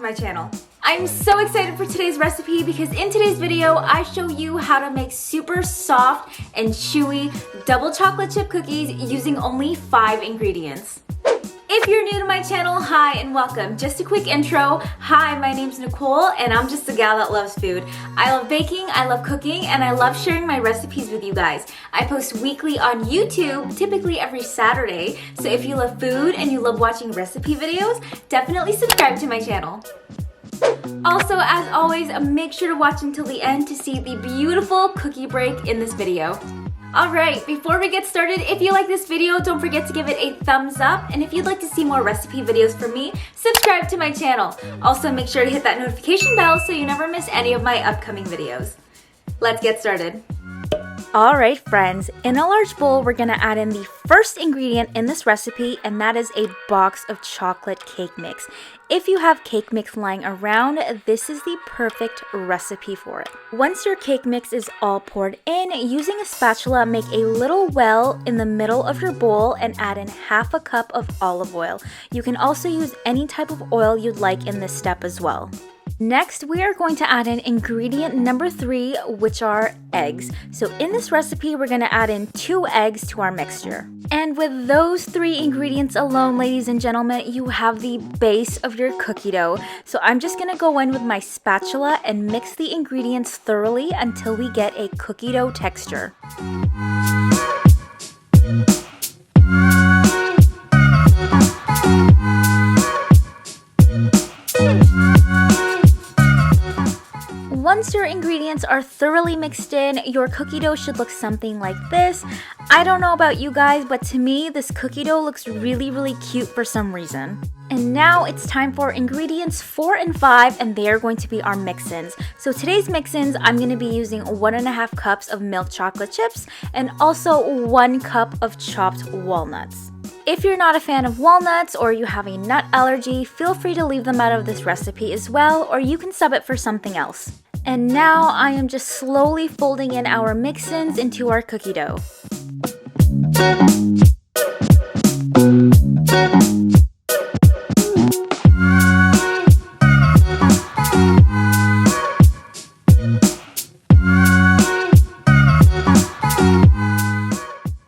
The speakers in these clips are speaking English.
my channel. I'm so excited for today's recipe because in today's video, I show you how to make super soft and chewy double chocolate chip cookies using only 5 ingredients. If you're new to my channel, hi and welcome. Just a quick intro. Hi, my name's Nicole and I'm just a gal that loves food. I love baking, I love cooking, and I love sharing my recipes with you guys. I post weekly on YouTube, typically every Saturday. So if you love food and you love watching recipe videos, definitely subscribe to my channel. Also, as always, make sure to watch until the end to see the beautiful cookie break in this video. Alright, before we get started, if you like this video, don't forget to give it a thumbs up. And if you'd like to see more recipe videos from me, subscribe to my channel. Also, make sure to hit that notification bell so you never miss any of my upcoming videos. Let's get started. Alright friends, in a large bowl, we're going to add in the first ingredient in this recipe, and that is a box of chocolate cake mix. If you have cake mix lying around, this is the perfect recipe for it. Once your cake mix is all poured in, using a spatula, make a little well in the middle of your bowl and add in half a cup of olive oil. You can also use any type of oil you'd like in this step as well. Next, we are going to add in ingredient number 3, which are eggs. So in this recipe, we're going to add in 2 eggs to our mixture. And with those 3 ingredients alone, ladies and gentlemen, you have the base of your cookie dough. So I'm just going to go in with my spatula and mix the ingredients thoroughly until we get a cookie dough texture. Once your ingredients are thoroughly mixed in, your cookie dough should look something like this. I don't know about you guys, but to me, this cookie dough looks really cute for some reason. And now it's time for ingredients 4 and 5, and they are going to be our mix-ins. So today's mix-ins, I'm going to be using 1.5 cups of milk chocolate chips and also 1 cup of chopped walnuts. If you're not a fan of walnuts or you have a nut allergy, feel free to leave them out of this recipe as well, or you can sub it for something else. And now I am just slowly folding in our mix-ins into our cookie dough.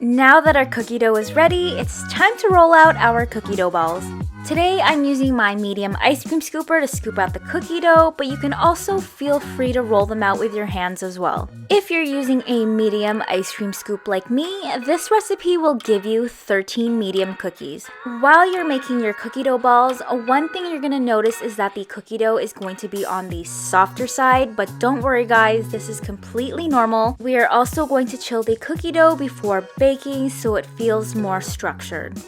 Now that our cookie dough is ready, it's time to roll out our cookie dough balls. Today, I'm using my medium ice cream scooper to scoop out the cookie dough, but you can also feel free to roll them out with your hands as well. If you're using a medium ice cream scoop like me, this recipe will give you 13 medium cookies. While you're making your cookie dough balls, one thing you're going to notice is that the cookie dough is going to be on the softer side, but don't worry guys, this is completely normal. We are also going to chill the cookie dough before baking so it feels more structured.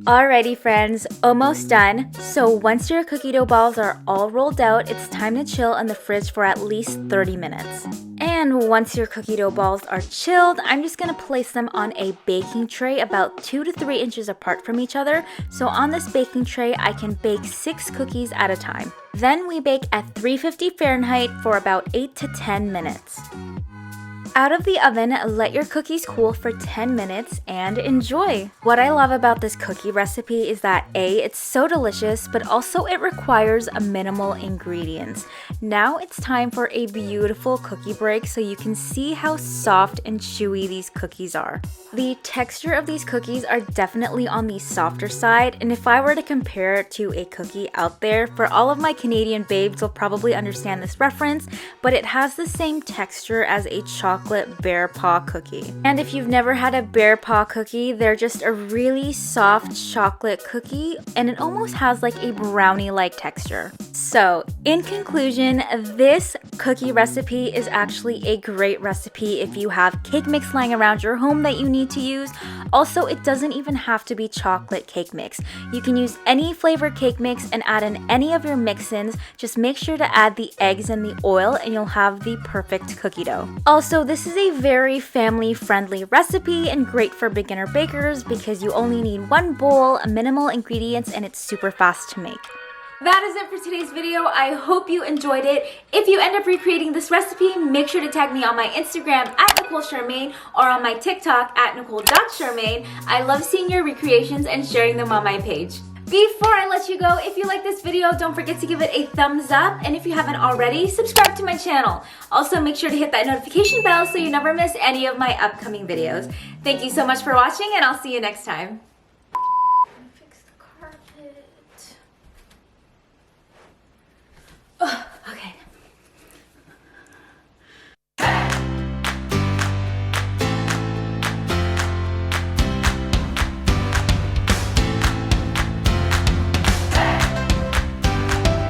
Alrighty friends, almost done. So once your cookie dough balls are all rolled out, it's time to chill in the fridge for at least 30 minutes. And once your cookie dough balls are chilled, I'm just going to place them on a baking tray about 2 to 3 inches apart from each other. So on this baking tray, I can bake 6 cookies at a time. Then we bake at 350 Fahrenheit for about 8 to 10 minutes. Out of the oven, let your cookies cool for 10 minutes and enjoy. What I love about this cookie recipe is that A, it's so delicious, but also it requires a minimal ingredients. Now it's time for a beautiful cookie break so you can see how soft and chewy these cookies are. The texture of these cookies are definitely on the softer side, and if I were to compare it to a cookie out there, for all of my Canadian babes will probably understand this reference, but it has the same texture as a chocolate bear paw cookie. And if you've never had a bear paw cookie, they're just a really soft chocolate cookie, and it almost has like a brownie-like texture. So, in conclusion, this cookie recipe is actually a great recipe if you have cake mix lying around your home that you need to use. Also, it doesn't even have to be chocolate cake mix. You can use any flavored cake mix and add in any of your mix-ins. Just make sure to add the eggs and the oil and you'll have the perfect cookie dough. Also, this is a very family-friendly recipe and great for beginner bakers because you only need 1 bowl, minimal ingredients, and it's super fast to make. That is it for today's video. I hope you enjoyed it. If you end up recreating this recipe, make sure to tag me on my Instagram at Nicole Charmaine or on my TikTok at Nicole.Charmaine. I love seeing your recreations and sharing them on my page. Before I let you go, if you like this video, don't forget to give it a thumbs up. And if you haven't already, subscribe to my channel. Also, make sure to hit that notification bell so you never miss any of my upcoming videos. Thank you so much for watching, and I'll see you next time.